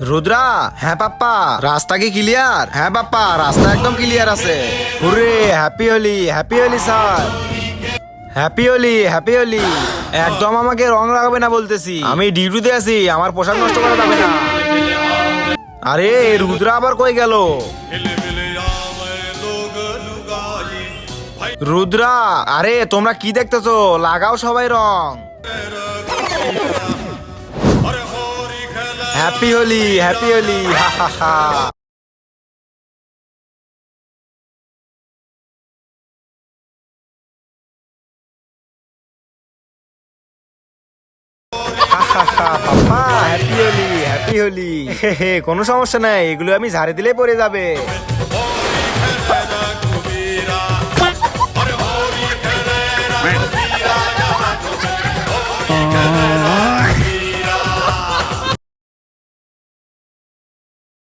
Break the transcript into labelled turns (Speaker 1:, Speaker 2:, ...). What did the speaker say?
Speaker 1: রুদ্রা, হ্যাঁ পাপ্পা, রাস্তা কি ক্লিয়ার? হ্যাঁ পাপ্পা, রাস্তা একদম ক্লিয়ার আছে। Hurray, happy Holi, happy Holi sir, happy Holi, happy Holi. একদম আমাকে রং লাগাবে না বলতেছি, আমি ডিউটিতে আছি, আমার পোশাক নষ্ট করা যাবে না। আরে রুদ্রা আবার কই গেল? রুদ্রা, আরে তোমরা কি দেখতেছো? লাগাও সবাই রং। হ্যাপি হোলি, হ্যাপি হোলি, হা হা হা। পাপা, হ্যাপি হোলি, হ্যাপি হোলি। কোনো সমস্যা নাই, এগুলো আমি ঝাড়ে দিলেই পড়ে যাবে।